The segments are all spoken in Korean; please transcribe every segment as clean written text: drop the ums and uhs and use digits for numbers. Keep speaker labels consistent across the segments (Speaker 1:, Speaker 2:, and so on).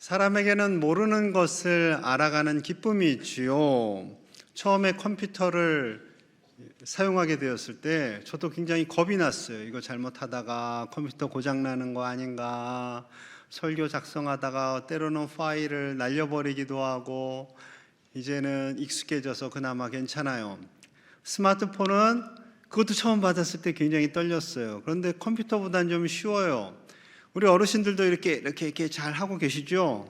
Speaker 1: 사람에게는 모르는 것을 알아가는 기쁨이 있지요. 처음에 컴퓨터를 사용하게 되었을 때 저도 굉장히 겁이 났어요. 이거 잘못하다가 컴퓨터 고장나는 거 아닌가, 설교 작성하다가 때로는 파일을 날려버리기도 하고. 이제는 익숙해져서 그나마 괜찮아요. 스마트폰은 그것도 처음 받았을 때 굉장히 떨렸어요. 그런데 컴퓨터보다는 좀 쉬워요. 우리 어르신들도 이렇게 잘 하고 계시죠?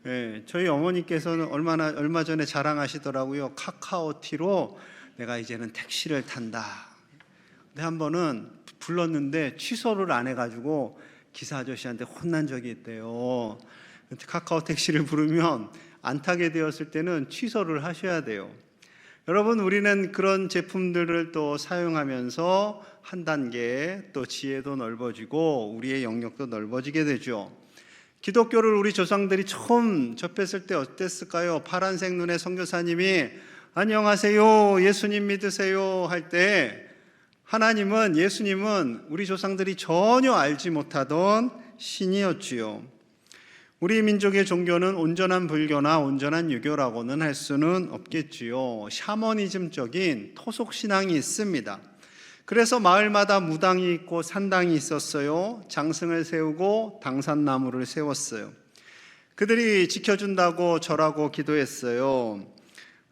Speaker 1: 예, 저희 어머니께서는 얼마 전에 자랑하시더라고요. 카카오티로 내가 이제는 택시를 탄다. 근데 한 번은 불렀는데 취소를 안 해가지고 기사 아저씨한테 혼난 적이 있대요. 카카오 택시를 부르면 안 타게 되었을 때는 취소를 하셔야 돼요. 여러분, 우리는 그런 제품들을 또 사용하면서 한 단계 또 지혜도 넓어지고 우리의 영역도 넓어지게 되죠. 기독교를 우리 조상들이 처음 접했을 때 어땠을까요? 파란색 눈의 선교사님이 안녕하세요, 예수님 믿으세요 할 때 하나님은, 예수님은 우리 조상들이 전혀 알지 못하던 신이었지요. 우리 민족의 종교는 온전한 불교나 온전한 유교라고는 할 수는 없겠지요. 샤머니즘적인 토속신앙이 있습니다. 그래서 마을마다 무당이 있고 산당이 있었어요. 장승을 세우고 당산나무를 세웠어요. 그들이 지켜준다고 절하고 기도했어요.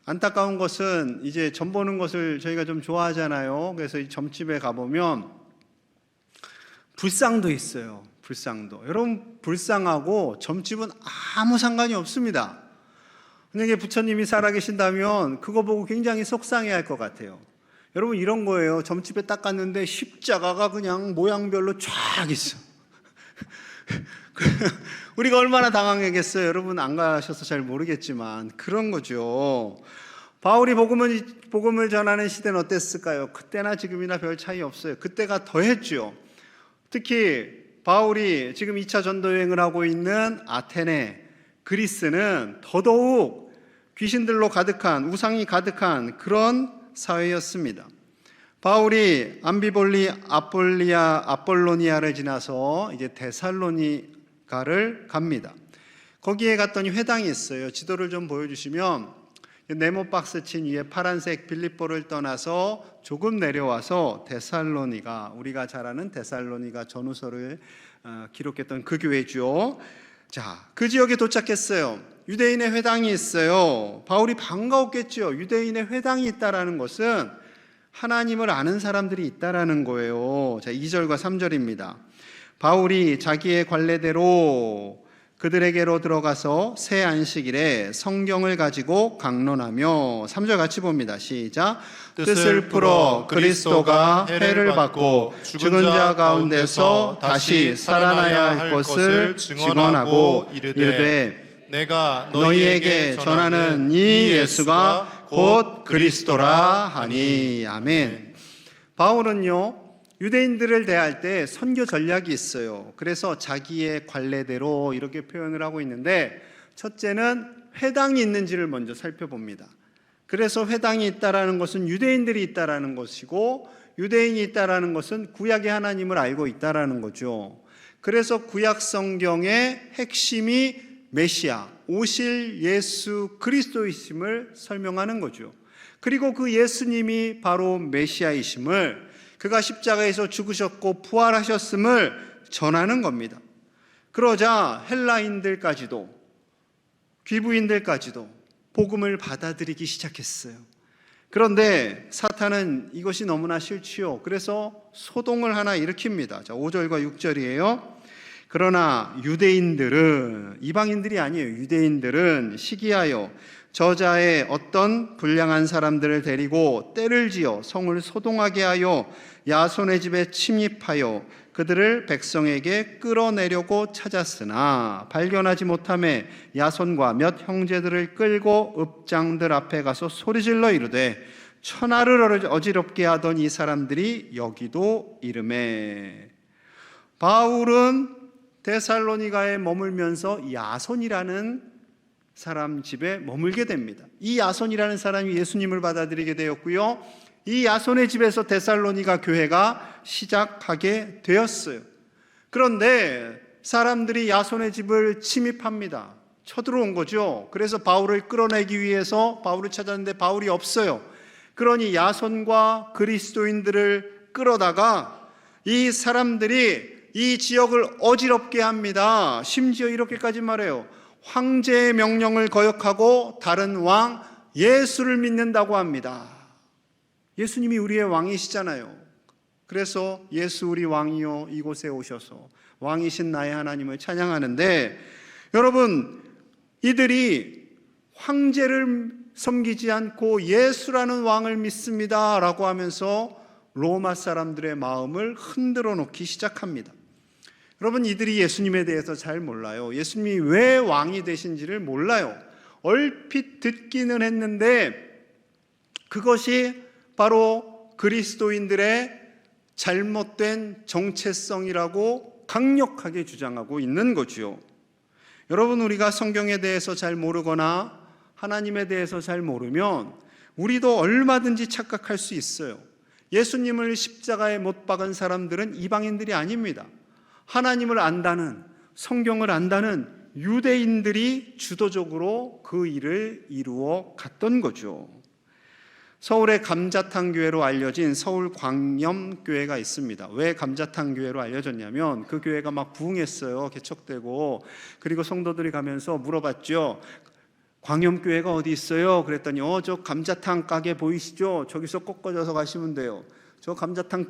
Speaker 1: 안타까운 것은 이제 점 보는 것을 저희가 좀 좋아하잖아요. 그래서 이 점집에 가보면 불상도 있어요. 불상도. 여러분, 불상하고 점집은 아무 상관이 없습니다. 만약에 부처님이 살아계신다면 그거 보고 굉장히 속상해할 것 같아요. 여러분, 이런 거예요. 점집에 딱 갔는데 십자가가 그냥 모양별로 쫙 있어. 우리가 얼마나 당황하겠어요. 여러분 안 가셔서 잘 모르겠지만 그런 거죠. 바울이 복음을 전하는 시대는 어땠을까요? 그때나 지금이나 별 차이 없어요. 그때가 더했죠. 특히 바울이 지금 2차 전도여행을 하고 있는 아테네, 그리스는 더더욱 귀신들로 가득한, 우상이 가득한 그런 사회였습니다. 바울이 암비볼리 아폴로니아를 지나서 이제 데살로니가를 갑니다. 거기에 갔더니 회당이 있어요. 지도를 좀 보여주시면 네모 박스 친 위에 파란색 빌립보를 떠나서 조금 내려와서 데살로니가, 우리가 잘 아는 데살로니가 전후서를 기록했던 그 교회죠. 자, 그 지역에 도착했어요. 유대인의 회당이 있어요. 바울이 반가웠겠죠. 유대인의 회당이 있다라는 것은 하나님을 아는 사람들이 있다라는 거예요. 자, 2절과 3절입니다. 바울이 자기의 관례대로 그들에게로 들어가서 새 안식일에 성경을 가지고 강론하며, 3절 같이 봅니다. 시작. 뜻을 풀어 그리스도가 해를 받고 죽은 자 가운데서 다시 살아나야 할 것을 증언하고 이르되 내가 너희에게 전하는 이 예수가 곧 그리스도라 하니. 아멘. 바울은요, 유대인들을 대할 때 선교 전략이 있어요. 그래서 자기의 관례대로 이렇게 표현을 하고 있는데, 첫째는 회당이 있는지를 먼저 살펴봅니다. 그래서 회당이 있다라는 것은 유대인들이 있다라는 것이고, 유대인이 있다라는 것은 구약의 하나님을 알고 있다라는 거죠. 그래서 구약 성경의 핵심이 메시아, 오실 예수 그리스도이심을 설명하는 거죠. 그리고 그 예수님이 바로 메시아이심을, 그가 십자가에서 죽으셨고 부활하셨음을 전하는 겁니다. 그러자 헬라인들까지도, 귀부인들까지도 복음을 받아들이기 시작했어요. 그런데 사탄은 이것이 너무나 싫지요. 그래서 소동을 하나 일으킵니다. 자, 5절과 6절이에요. 그러나 유대인들은, 이방인들이 아니에요, 유대인들은 시기하여 저자의 어떤 불량한 사람들을 데리고 때를 지어 성을 소동하게 하여 야손의 집에 침입하여 그들을 백성에게 끌어내려고 찾았으나 발견하지 못하매 야손과 몇 형제들을 끌고 읍장들 앞에 가서 소리질러 이르되 천하를 어지럽게 하던 이 사람들이 여기도 이르매. 바울은 데살로니가에 머물면서 야손이라는 사람 집에 머물게 됩니다. 이 야손이라는 사람이 예수님을 받아들이게 되었고요, 이 야손의 집에서 데살로니가 교회가 시작하게 되었어요. 그런데 사람들이 야손의 집을 침입합니다. 쳐들어온 거죠. 그래서 바울을 끌어내기 위해서 바울을 찾았는데 바울이 없어요. 그러니 야손과 그리스도인들을 끌어다가 이 사람들이 이 지역을 어지럽게 합니다. 심지어 이렇게까지 말해요. 황제의 명령을 거역하고 다른 왕 예수를 믿는다고 합니다. 예수님이 우리의 왕이시잖아요. 그래서 예수 우리 왕이요 이곳에 오셔서 왕이신 나의 하나님을 찬양하는데, 여러분, 이들이 황제를 섬기지 않고 예수라는 왕을 믿습니다 라고 하면서 로마 사람들의 마음을 흔들어 놓기 시작합니다. 여러분, 이들이 예수님에 대해서 잘 몰라요. 예수님이 왜 왕이 되신지를 몰라요. 얼핏 듣기는 했는데 그것이 바로 그리스도인들의 잘못된 정체성이라고 강력하게 주장하고 있는 거죠. 여러분, 우리가 성경에 대해서 잘 모르거나 하나님에 대해서 잘 모르면 우리도 얼마든지 착각할 수 있어요. 예수님을 십자가에 못 박은 사람들은 이방인들이 아닙니다. 하나님을 안다는, 성경을 안다는 유대인들이 주도적으로 그 일을 이루어 갔던 거죠. 서울의 감자탕 교회로 알려진 서울 광염교회가 있습니다. 왜 감자탕 교회로 알려졌냐면 그 교회가 막 부흥했어요. 개척되고. 그리고 성도들이 가면서 물어봤죠. 광염교회가 어디 있어요? 그랬더니 저 감자탕 가게 보이시죠? 저기서 꺾어져서 가시면 돼요. 저 감자탕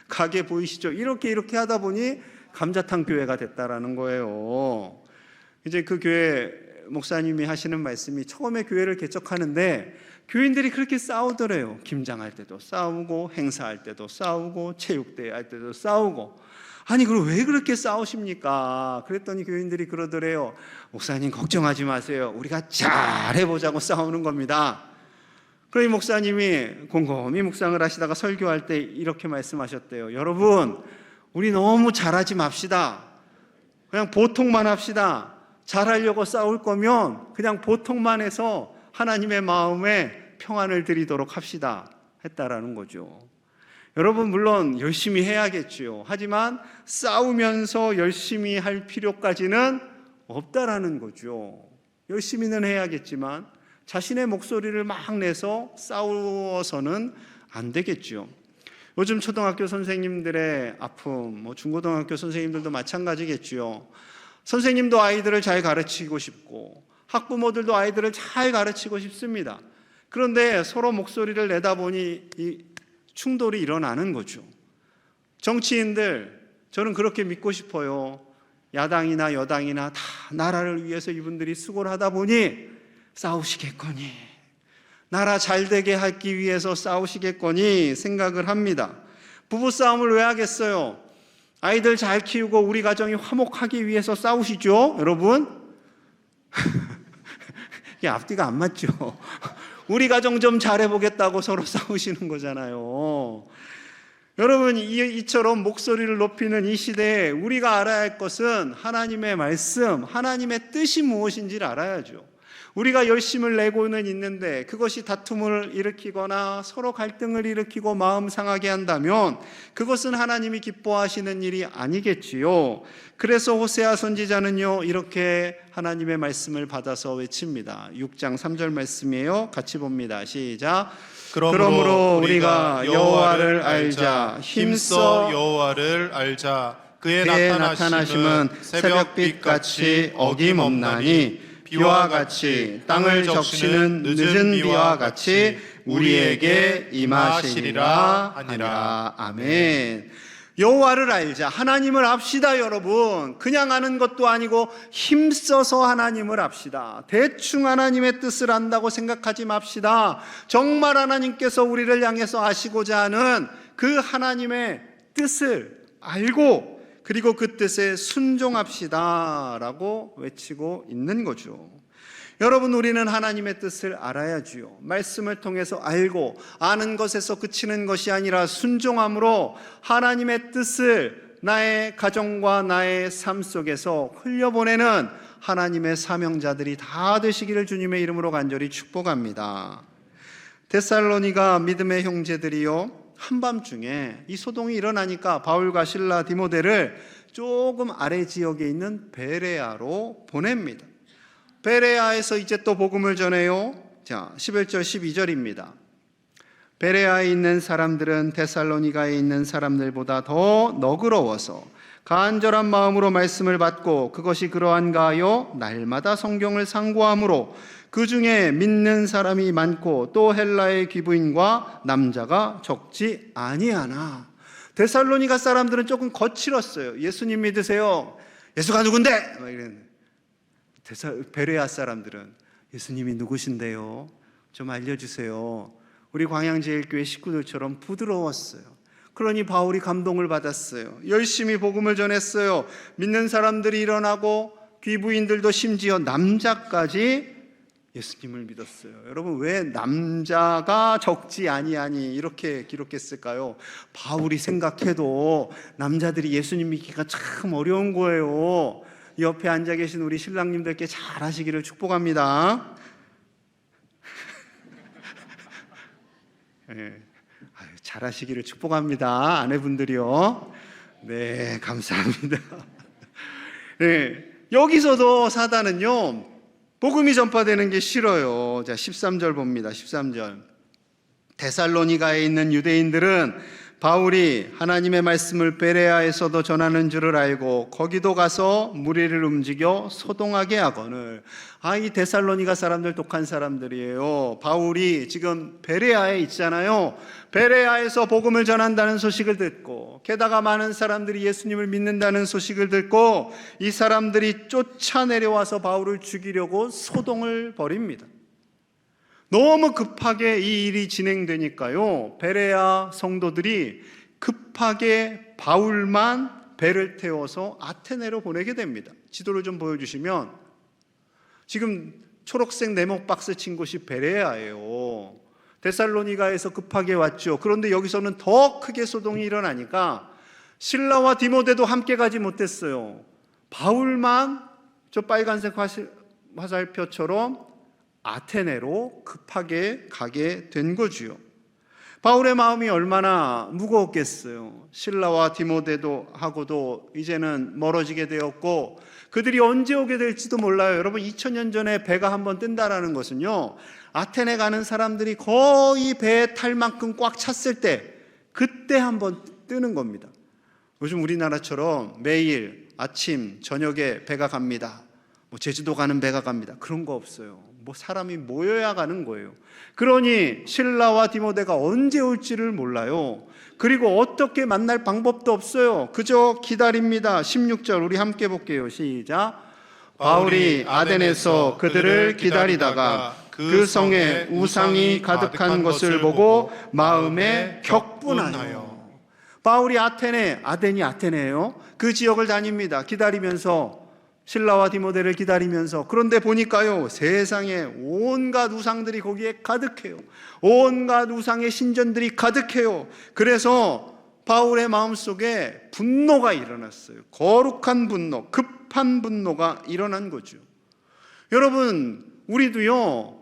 Speaker 1: 가게 보이시죠? 이렇게 하다 보니 감자탕 교회가 됐다라는 거예요. 이제 그 교회 목사님이 하시는 말씀이, 처음에 교회를 개척하는데 교인들이 그렇게 싸우더래요. 김장할 때도 싸우고, 행사할 때도 싸우고, 체육대회 할 때도 싸우고. 아니, 그럼 왜 그렇게 싸우십니까? 그랬더니 교인들이 그러더래요. 목사님, 걱정하지 마세요. 우리가 잘해보자고 싸우는 겁니다. 그러니 목사님이 곰곰이 묵상을 하시다가 설교할 때 이렇게 말씀하셨대요. 여러분, 우리 너무 잘하지 맙시다. 그냥 보통만 합시다. 잘하려고 싸울 거면 그냥 보통만 해서 하나님의 마음에 평안을 드리도록 합시다 했다라는 거죠. 여러분, 물론 열심히 해야겠죠. 하지만 싸우면서 열심히 할 필요까지는 없다라는 거죠. 열심히는 해야겠지만 자신의 목소리를 막 내서 싸워서는 안 되겠죠. 요즘 초등학교 선생님들의 아픔, 중고등학교 선생님들도 마찬가지겠죠. 선생님도 아이들을 잘 가르치고 싶고 학부모들도 아이들을 잘 가르치고 싶습니다. 그런데 서로 목소리를 내다 보니 이 충돌이 일어나는 거죠. 정치인들, 저는 그렇게 믿고 싶어요. 야당이나 여당이나 다 나라를 위해서 이분들이 수고를 하다 보니 싸우시겠거니, 나라 잘 되게 하기 위해서 싸우시겠거니 생각을 합니다. 부부싸움을 왜 하겠어요? 아이들 잘 키우고 우리 가정이 화목하기 위해서 싸우시죠, 여러분? 이게 앞뒤가 안 맞죠. 우리 가정 좀 잘해보겠다고 서로 싸우시는 거잖아요. 여러분, 이처럼 목소리를 높이는 이 시대에 우리가 알아야 할 것은 하나님의 말씀, 하나님의 뜻이 무엇인지를 알아야죠. 우리가 열심을 내고는 있는데 그것이 다툼을 일으키거나 서로 갈등을 일으키고 마음 상하게 한다면 그것은 하나님이 기뻐하시는 일이 아니겠지요. 그래서 호세아 선지자는요, 이렇게 하나님의 말씀을 받아서 외칩니다. 6장 3절 말씀이에요. 같이 봅니다. 시작. 그러므로 우리가 여호와를 알자. 힘써
Speaker 2: 여호와를 알자. 그의
Speaker 1: 나타나심은 새벽빛같이 어김없나니 비와 같이 땅을 적시는 늦은 비와 같이 우리에게 임하시리라 하니라. 아멘. 여호와를 알자. 하나님을 압시다, 여러분. 그냥 아는 것도 아니고 힘써서 하나님을 압시다. 대충 하나님의 뜻을 안다고 생각하지 맙시다. 정말 하나님께서 우리를 향해서 하시고자 하는 그 하나님의 뜻을 알고 그리고 그 뜻에 순종합시다 라고 외치고 있는 거죠. 여러분, 우리는 하나님의 뜻을 알아야지요. 말씀을 통해서 알고 아는 것에서 그치는 것이 아니라 순종함으로 하나님의 뜻을 나의 가정과 나의 삶 속에서 흘려보내는 하나님의 사명자들이 다 되시기를 주님의 이름으로 간절히 축복합니다. 데살로니가 믿음의 형제들이요, 한밤중에 이 소동이 일어나니까 바울과 실라 디모데를 조금 아래 지역에 있는 베레아로 보냅니다. 베레아에서 이제 또 복음을 전해요. 자, 11절 12절입니다. 베레아에 있는 사람들은 데살로니가에 있는 사람들보다 더 너그러워서 간절한 마음으로 말씀을 받고 그것이 그러한가 하여 날마다 성경을 상고함으로 그 중에 믿는 사람이 많고 또 헬라의 귀부인과 남자가 적지 아니하나. 데살로니가 사람들은 조금 거칠었어요. 예수님 믿으세요. 예수가 누군데? 막 이랬는데 베레아 사람들은 예수님이 누구신데요? 좀 알려주세요. 우리 광양제일교회 식구들처럼 부드러웠어요. 그러니 바울이 감동을 받았어요. 열심히 복음을 전했어요. 믿는 사람들이 일어나고 귀부인들도 심지어 남자까지 예수님을 믿었어요. 여러분, 왜 남자가 적지 아니하니 이렇게 기록했을까요? 바울이 생각해도 남자들이 예수님 믿기가 참 어려운 거예요. 옆에 앉아 계신 우리 신랑님들께 잘 하시기를 축복합니다. 네, 잘 하시기를 축복합니다. 아내분들이요. 네, 감사합니다. 네, 여기서도 사단은요, 복음이 전파되는 게 싫어요. 자, 13절 봅니다. 13절. 데살로니가에 있는 유대인들은 바울이 하나님의 말씀을 베레아에서도 전하는 줄을 알고 거기도 가서 무리를 움직여 소동하게 하거늘. 이 데살로니가 사람들 독한 사람들이에요. 바울이 지금 베레아에 있잖아요. 베레아에서 복음을 전한다는 소식을 듣고 게다가 많은 사람들이 예수님을 믿는다는 소식을 듣고 이 사람들이 쫓아내려와서 바울을 죽이려고 소동을 벌입니다. 너무 급하게 이 일이 진행되니까요, 베레아 성도들이 급하게 바울만 배를 태워서 아테네로 보내게 됩니다. 지도를 좀 보여주시면 지금 초록색 네모 박스 친 곳이 베레아예요. 데살로니가에서 급하게 왔죠. 그런데 여기서는 더 크게 소동이 일어나니까 실라와 디모데도 함께 가지 못했어요. 바울만 저 빨간색 화살표처럼 아테네로 급하게 가게 된 거지요. 바울의 마음이 얼마나 무거웠겠어요. 실라와 디모데도 하고도 이제는 멀어지게 되었고 그들이 언제 오게 될지도 몰라요. 여러분, 2000년 전에 배가 한번 뜬다라는 것은요, 아테네 가는 사람들이 거의 배에 탈 만큼 꽉 찼을 때 그때 한번 뜨는 겁니다. 요즘 우리나라처럼 매일 아침 저녁에 배가 갑니다. 제주도 가는 배가 갑니다. 그런 거 없어요. 사람이 모여야 가는 거예요. 그러니 실라와 디모데가 언제 올지를 몰라요. 그리고 어떻게 만날 방법도 없어요. 그저 기다립니다. 16절 우리 함께 볼게요. 시작. 바울이 아덴에서 그들을 기다리다가 그 성에 우상이 가득한 것을 보고 마음에 격분하여. 바울이 아덴이 아테네예요. 그 지역을 다닙니다. 기다리면서 실라와 디모데를 기다리면서. 그런데 보니까요, 세상에 온갖 우상들이 거기에 가득해요. 온갖 우상의 신전들이 가득해요. 그래서 바울의 마음속에 분노가 일어났어요. 거룩한 분노, 급한 분노가 일어난 거죠. 여러분, 우리도요,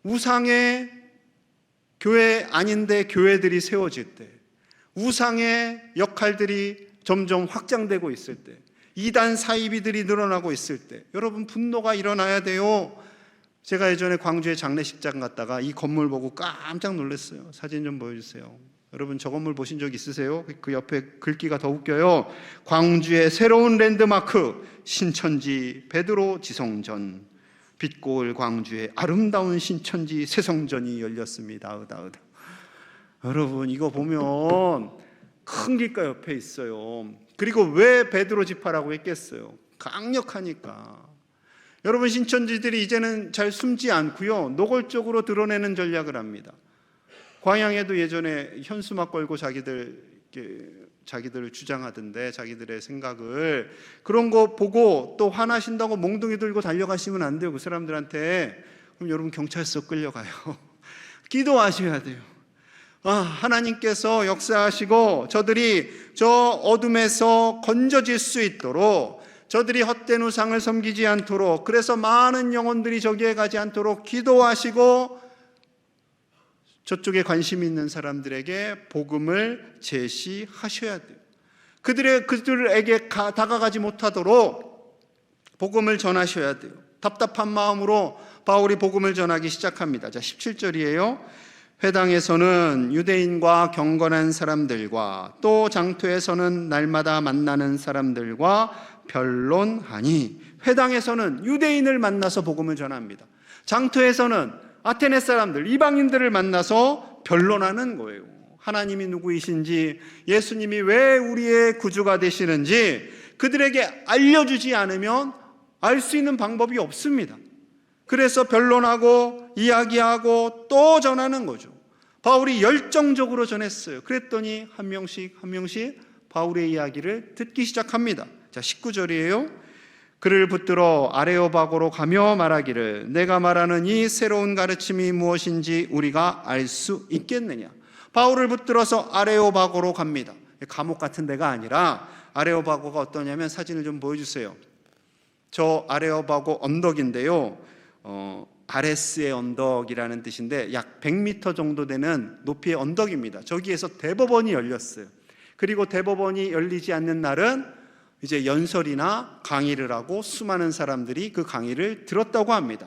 Speaker 1: 우상의 교회 아닌데 교회들이 세워질 때, 우상의 역할들이 점점 확장되고 있을 때, 이단 사이비들이 늘어나고 있을 때 여러분, 분노가 일어나야 돼요. 제가 예전에 광주에 장례식장 갔다가 이 건물 보고 깜짝 놀랐어요. 사진 좀 보여주세요. 여러분, 저 건물 보신 적 있으세요? 그 옆에 글귀가 더 웃겨요. 광주의 새로운 랜드마크 신천지 베드로 지성전, 빛고을 광주의 아름다운 신천지 새성전이 열렸습니다. 으다으다. 여러분, 이거 보면 큰 길가 옆에 있어요. 그리고 왜 베드로 지파라고 했겠어요? 강력하니까. 여러분, 신천지들이 이제는 잘 숨지 않고요, 노골적으로 드러내는 전략을 합니다. 광양에도 예전에 현수막 걸고 자기들을 주장하던데, 자기들의 생각을. 그런 거 보고 또 화나신다고 몽둥이 들고 달려가시면 안 돼요. 그 사람들한테. 그럼 여러분, 경찰서 끌려가요. 기도하셔야 돼요. 하나님께서 역사하시고 저들이 저 어둠에서 건져질 수 있도록, 저들이 헛된 우상을 섬기지 않도록, 그래서 많은 영혼들이 저기에 가지 않도록 기도하시고 저쪽에 관심 있는 사람들에게 복음을 제시하셔야 돼요.
Speaker 3: 그들에게 다가가지 못하도록 복음을 전하셔야 돼요. 답답한 마음으로 바울이 복음을 전하기 시작합니다. 자, 17절이에요. 회당에서는 유대인과 경건한 사람들과 또 장터에서는 날마다 만나는 사람들과 변론하니, 회당에서는 유대인을 만나서 복음을 전합니다. 장터에서는 아테네 사람들, 이방인들을 만나서 변론하는 거예요. 하나님이 누구이신지, 예수님이 왜 우리의 구주가 되시는지 그들에게 알려주지 않으면 알 수 있는 방법이 없습니다. 그래서 변론하고 이야기하고 또 전하는 거죠. 바울이 열정적으로 전했어요. 그랬더니 한 명씩 바울의 이야기를 듣기 시작합니다. 자, 19절이에요. 그를 붙들어 아레오바고로 가며 말하기를, 내가 말하는 이 새로운 가르침이 무엇인지 우리가 알 수 있겠느냐. 바울을 붙들어서 아레오바고로 갑니다. 감옥 같은 데가 아니라, 아레오바고가 어떠냐면, 사진을 좀 보여주세요. 저 아레오바고 언덕인데요, 아레스의 언덕이라는 뜻인데 약 100m 정도 되는 높이의 언덕입니다. 저기에서 대법원이 열렸어요. 그리고 대법원이 열리지 않는 날은 이제 연설이나 강의를 하고 수많은 사람들이 그 강의를 들었다고 합니다.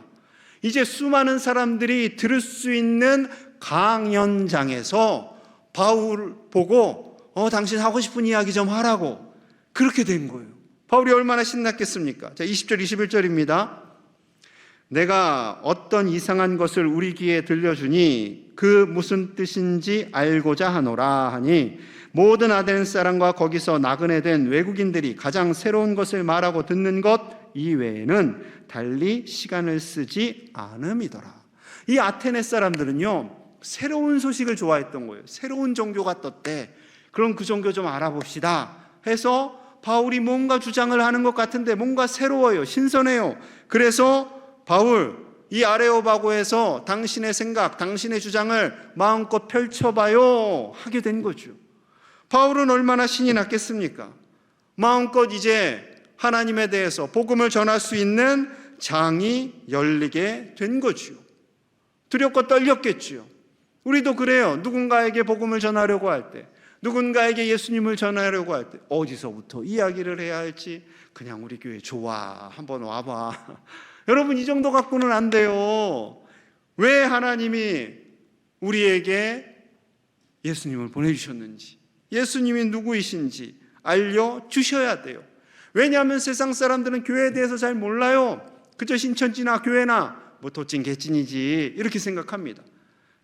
Speaker 3: 이제 수많은 사람들이 들을 수 있는 강연장에서 바울 보고 당신 하고 싶은 이야기 좀 하라고 그렇게 된 거예요. 바울이 얼마나 신났겠습니까? 자, 20절 21절입니다. 내가 어떤 이상한 것을 우리 귀에 들려주니 그 무슨 뜻인지 알고자 하노라 하니, 모든 아덴 사람과 거기서 나그네 된 외국인들이 가장 새로운 것을 말하고 듣는 것 이외에는 달리 시간을 쓰지 않음이더라. 이 아테네 사람들은요, 새로운 소식을 좋아했던 거예요. 새로운 종교가 떴대. 그럼 그 종교 좀 알아봅시다 해서 바울이 뭔가 주장을 하는 것 같은데 뭔가 새로워요. 신선해요. 그래서 바울, 이 아레오바고에서 당신의 생각, 당신의 주장을 마음껏 펼쳐봐요 하게 된 거죠. 바울은 얼마나 신이 났겠습니까? 마음껏 이제 하나님에 대해서 복음을 전할 수 있는 장이 열리게 된 거죠. 두렵고 떨렸겠죠. 우리도 그래요. 누군가에게 복음을 전하려고 할 때, 누군가에게 예수님을 전하려고 할 때 어디서부터 이야기를 해야 할지, 그냥 우리 교회 좋아, 한번 와봐. 여러분, 이 정도 갖고는 안 돼요. 왜 하나님이 우리에게 예수님을 보내주셨는지, 예수님이 누구이신지 알려주셔야 돼요. 왜냐하면 세상 사람들은 교회에 대해서 잘 몰라요. 그저 신천지나 교회나 뭐 도찐 개찐이지 이렇게 생각합니다.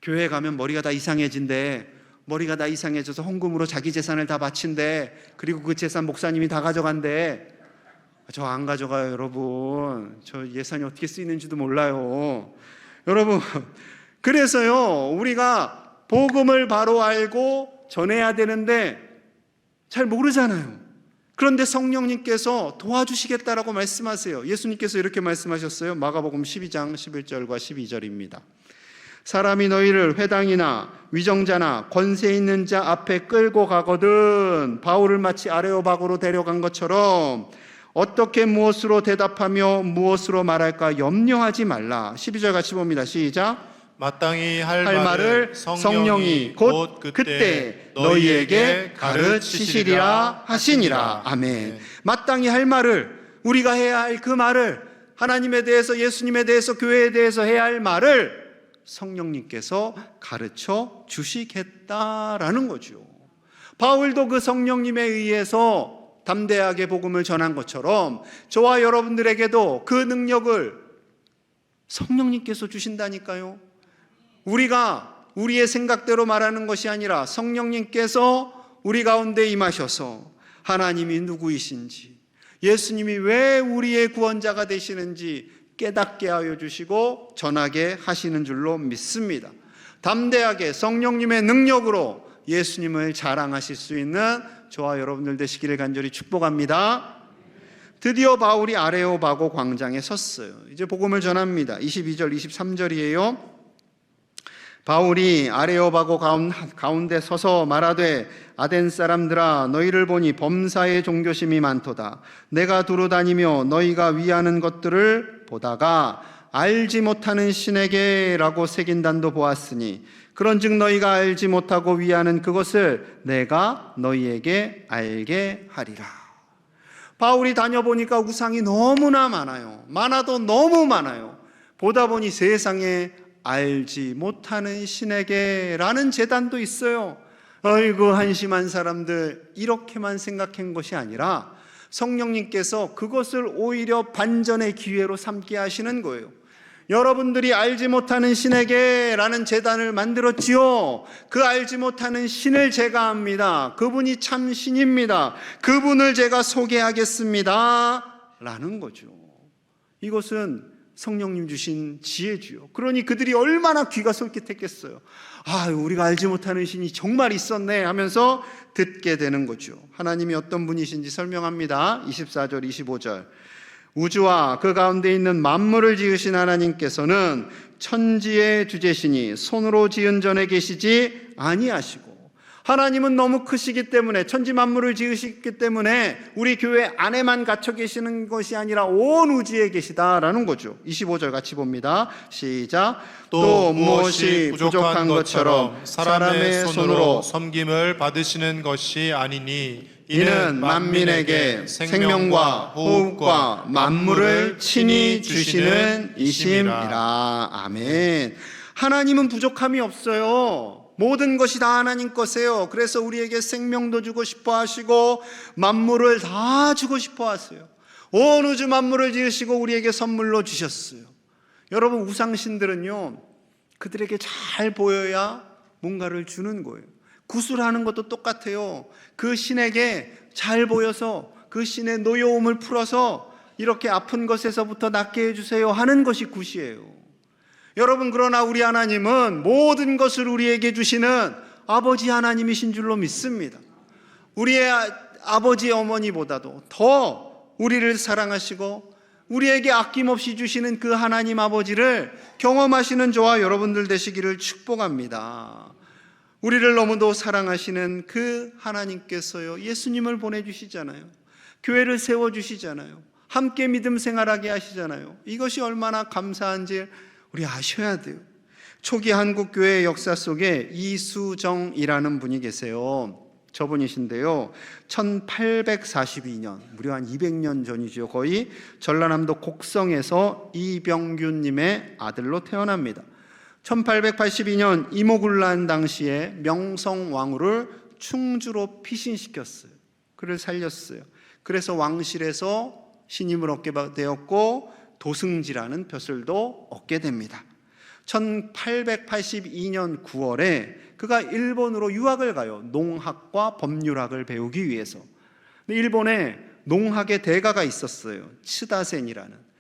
Speaker 3: 교회 가면 머리가 다 이상해진대. 머리가 다 이상해져서 헌금으로 자기 재산을 다 바친대. 그리고 그 재산 목사님이 다 가져간대. 저 안 가져가요, 여러분. 저 예산이 어떻게 쓰이는지도 몰라요. 여러분, 그래서요, 우리가 복음을 바로 알고 전해야 되는데 잘 모르잖아요. 그런데 성령님께서 도와주시겠다라고 말씀하세요. 예수님께서 이렇게 말씀하셨어요. 마가복음 12장 11절과 12절입니다. 사람이 너희를 회당이나 위정자나 권세 있는 자 앞에 끌고 가거든 바울을 마치 아레오바고로 데려간 것처럼 어떻게 무엇으로 대답하며 무엇으로 말할까 염려하지 말라. 12절 같이 봅니다. 시작.
Speaker 2: 마땅히 할
Speaker 3: 할
Speaker 2: 말을 성령이 곧 그때 너희에게 가르치시리라 하시니라.
Speaker 3: 아멘. 마땅히 할 말을, 우리가 해야 할 그 말을, 하나님에 대해서, 예수님에 대해서, 교회에 대해서 해야 할 말을 성령님께서 가르쳐 주시겠다라는 거죠. 바울도 그 성령님에 의해서 담대하게 복음을 전한 것처럼 저와 여러분들에게도 그 능력을 성령님께서 주신다니까요. 우리가 우리의 생각대로 말하는 것이 아니라 성령님께서 우리 가운데 임하셔서 하나님이 누구이신지, 예수님이 왜 우리의 구원자가 되시는지 깨닫게 하여 주시고 전하게 하시는 줄로 믿습니다. 담대하게 성령님의 능력으로 예수님을 자랑하실 수 있는 저와 여러분들 되시기를 간절히 축복합니다. 드디어 바울이 아레오바고 광장에 섰어요. 이제 복음을 전합니다. 22절 23절이에요. 바울이 아레오바고 가운데 서서 말하되 아덴 사람들아 너희를 보니 범사의 종교심이 많도다. 내가 두루 다니며 너희가 위하는 것들을 보다가 알지 못하는 신에게 라고 새긴 단도 보았으니 그런즉 너희가 알지 못하고 위하는 그것을 내가 너희에게 알게 하리라. 바울이 다녀보니까 우상이 너무나 많아요. 많아도 너무 많아요. 보다 보니 세상에 알지 못하는 신에게라는 제단도 있어요. 어이구 한심한 사람들, 이렇게만 생각한 것이 아니라 성령님께서 그것을 오히려 반전의 기회로 삼게 하시는 거예요. 여러분들이 알지 못하는 신에게라는 제단을 만들었지요. 그 알지 못하는 신을 제가 압니다. 그분이 참 신입니다. 그분을 제가 소개하겠습니다 라는 거죠. 이것은 성령님 주신 지혜지요. 그러니 그들이 얼마나 귀가 솔깃했겠어요. 아, 우리가 알지 못하는 신이 정말 있었네 하면서 듣게 되는 거죠. 하나님이 어떤 분이신지 설명합니다. 24절 25절. 우주와 그 가운데 있는 만물을 지으신 하나님께서는 천지의 주제시니 손으로 지은 전에 계시지 아니하시고, 하나님은 너무 크시기 때문에, 천지 만물을 지으시기 때문에 우리 교회 안에만 갇혀 계시는 것이 아니라 온 우주에 계시다라는 거죠. 25절 같이 봅니다. 시작. 또 무엇이 부족한 것처럼 사람의 손으로
Speaker 2: 섬김을 받으시는 것이 아니니
Speaker 3: 이는 만민에게 생명과 호흡과 만물을 친히 주시는 이심이라. 아멘. 하나님은 부족함이 없어요. 모든 것이 다 하나님 것이에요. 그래서 우리에게 생명도 주고 싶어 하시고 만물을 다 주고 싶어 하세요. 온 우주 만물을 지으시고 우리에게 선물로 주셨어요. 여러분, 우상신들은요, 그들에게 잘 보여야 뭔가를 주는 거예요. 구슬하는 것도 똑같아요. 그 신에게 잘 보여서 그 신의 노여움을 풀어서 이렇게 아픈 것에서부터 낫게 해주세요 하는 것이 굿이에요. 여러분, 그러나 우리 하나님은 모든 것을 우리에게 주시는 아버지 하나님이신 줄로 믿습니다. 우리의 아버지 어머니보다도 더 우리를 사랑하시고 우리에게 아낌없이 주시는 그 하나님 아버지를 경험하시는 저와 여러분들 되시기를 축복합니다. 우리를 너무도 사랑하시는 그 하나님께서요, 예수님을 보내주시잖아요. 교회를 세워주시잖아요. 함께 믿음 생활하게 하시잖아요. 이것이 얼마나 감사한지 우리 아셔야 돼요. 초기 한국교회의 역사 속에 이수정이라는 분이 계세요. 저분이신데요, 1842년, 무려 한 200년 전이죠. 거의 전라남도 곡성에서 이병균님의 아들로 태어납니다. 1882년 이모군란 당시에 명성왕후를 충주로 피신시켰어요. 그를 살렸어요. 그래서 왕실에서 신임을 얻게 되었고 도승지라는 벼슬도 얻게 됩니다. 1882년 9월에 그가 일본으로 유학을 가요. 농학과 법률학을 배우기 위해서. 일본에 농학의 대가가 있었어요. 츠다센이라는.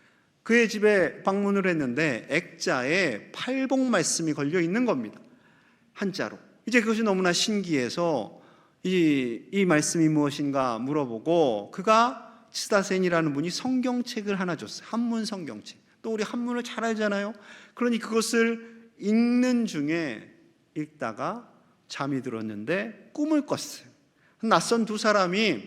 Speaker 3: 그의 집에 방문을 했는데 액자에 팔복 말씀이 걸려 있는 겁니다. 한자로. 이제 그것이 너무나 신기해서 이 말씀이 무엇인가 물어보고, 그가 츠다센이라는 분이 성경책을 하나 줬어요. 한문 성경책. 또 우리 한문을 잘 알잖아요. 그러니 그것을 읽는 중에 읽다가 잠이 들었는데 꿈을 꿨어요. 낯선 두 사람이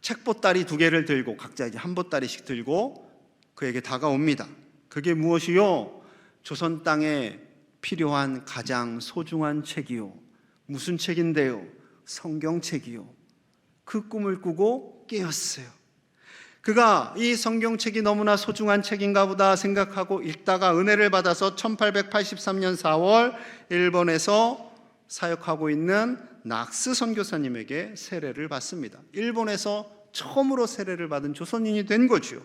Speaker 3: 책보따리 2개를 들고 각자 이제 한 보따리씩 들고 그에게 다가옵니다. 그게 무엇이요? 조선 땅에 필요한 가장 소중한 책이요. 무슨 책인데요? 성경책이요. 그 꿈을 꾸고 깨었어요. 그가 이 성경책이 너무나 소중한 책인가 보다 생각하고 읽다가 은혜를 받아서 1883년 4월 일본에서 사역하고 있는 낙스 선교사님에게 세례를 받습니다. 일본에서 처음으로 세례를 받은 조선인이 된 거죠.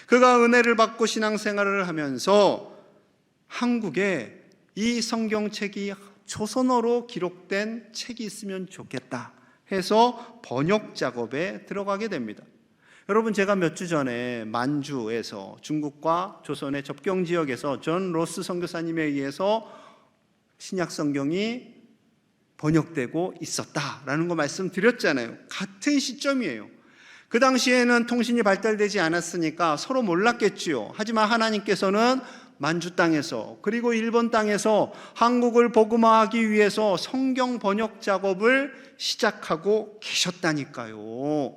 Speaker 3: 그가 은혜를 받고 신앙생활을 하면서 한국에 이 성경책이 조선어로 기록된 책이 있으면 좋겠다 해서 번역 작업에 들어가게 됩니다. 여러분, 제가 몇 주 전에 만주에서 중국과 조선의 접경 지역에서 존 로스 선교사님에 의해서 신약 성경이 번역되고 있었다라는 거 말씀드렸잖아요. 같은 시점이에요. 그 당시에는 통신이 발달되지 않았으니까 서로 몰랐겠지요. 하지만 하나님께서는 만주 땅에서 그리고 일본 땅에서 한국을 복음화하기 위해서 성경 번역 작업을 시작하고 계셨다니까요.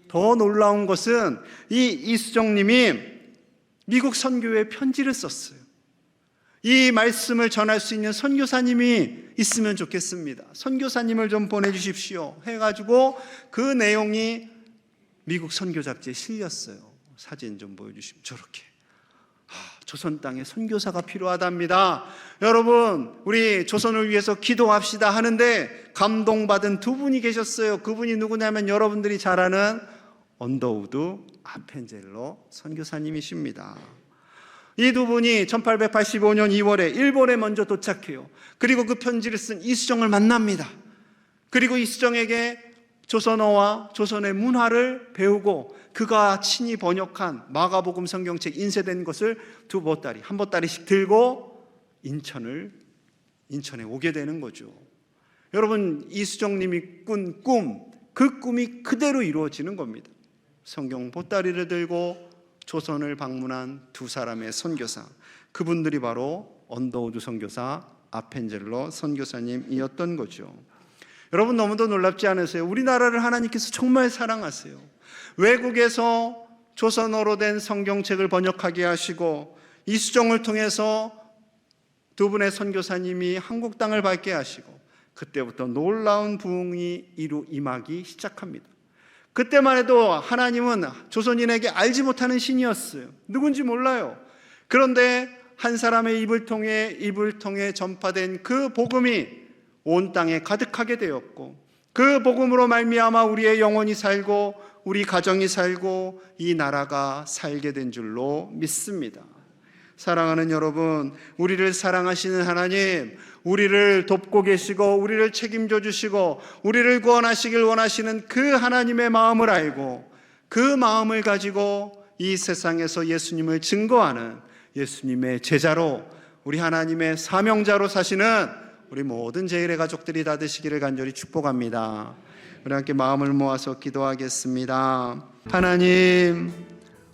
Speaker 3: 더 놀라운 것은 이 이수정님이 미국 선교회에 편지를 썼어요. 이 말씀을 전할 수 있는 선교사님이 있으면 좋겠습니다. 선교사님을 좀 보내주십시오 해가지고 그 내용이 미국 선교 잡지에 실렸어요. 사진 좀 보여주시면 저렇게. 조선 땅에 선교사가 필요하답니다. 여러분, 우리 조선을 위해서 기도합시다 하는데 감동받은 두 분이 계셨어요. 그분이 누구냐면 여러분들이 잘 아는 언더우드 아펜젤로 선교사님이십니다. 이 두 분이 1885년 2월에 일본에 먼저 도착해요. 그리고 그 편지를 쓴 이수정을 만납니다. 그리고 이수정에게 조선어와 조선의 문화를 배우고 그가 친히 번역한 마가복음 성경책 인쇄된 것을 두 보따리, 한 보따리씩 들고 인천에 오게 되는 거죠. 여러분, 이수정님이 꾼 꿈, 그 꿈이 그대로 이루어지는 겁니다. 성경 보따리를 들고 조선을 방문한 두 사람의 선교사, 그분들이 바로 언더우드 선교사, 아펜젤로 선교사님이었던 거죠. 여러분, 너무도 놀랍지 않으세요? 우리나라를 하나님께서 정말 사랑하세요. 외국에서 조선어로 된 성경책을 번역하게 하시고 이수정을 통해서 두 분의 선교사님이 한국 땅을 밟게 하시고 그때부터 놀라운 부흥이 임하기 시작합니다. 그때만 해도 하나님은 조선인에게 알지 못하는 신이었어요. 누군지 몰라요. 그런데 한 사람의 입을 통해 전파된 그 복음이 온 땅에 가득하게 되었고 그 복음으로 말미암아 우리의 영혼이 살고 우리 가정이 살고 이 나라가 살게 된 줄로 믿습니다. 사랑하는 여러분, 우리를 사랑하시는 하나님, 우리를 돕고 계시고 우리를 책임져 주시고 우리를 구원하시길 원하시는 그 하나님의 마음을 알고 그 마음을 가지고 이 세상에서 예수님을 증거하는 예수님의 제자로, 우리 하나님의 사명자로 사시는 우리 모든 제1의 가족들이 다 되시기를 간절히 축복합니다. 우리 함께 마음을 모아서 기도하겠습니다. 하나님,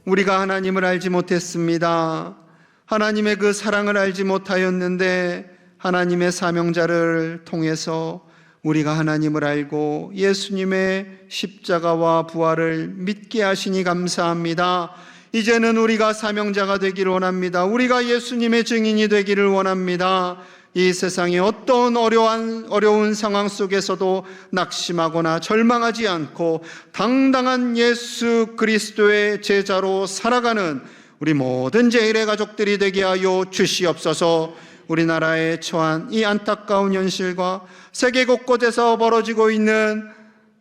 Speaker 3: 우리가 하나님을 알지 못했습니다. 하나님의 그 사랑을 알지 못하였는데 하나님의 사명자를 통해서 우리가 하나님을 알고 예수님의 십자가와 부활을 믿게 하시니 감사합니다. 이제는 우리가 사명자가 되기를 원합니다. 우리가 예수님의 증인이 되기를 원합니다. 이 세상의 어떤 어려운 상황 속에서도 낙심하거나 절망하지 않고 당당한 예수 그리스도의 제자로 살아가는 우리 모든 제1의 가족들이 되게 하여 주시옵소서. 우리나라에 처한 이 안타까운 현실과 세계 곳곳에서 벌어지고 있는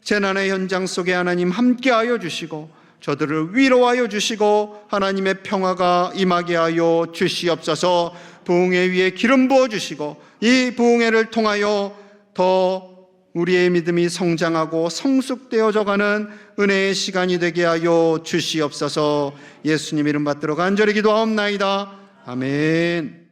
Speaker 3: 재난의 현장 속에 하나님 함께하여 주시고 저들을 위로하여 주시고 하나님의 평화가 임하게 하여 주시옵소서. 부흥회 위에 기름 부어 주시고 이 부흥회를 통하여 더 우리의 믿음이 성장하고 성숙되어져가는 은혜의 시간이 되게 하여 주시옵소서. 예수님 이름 받들어 간절히 기도하옵나이다. 아멘.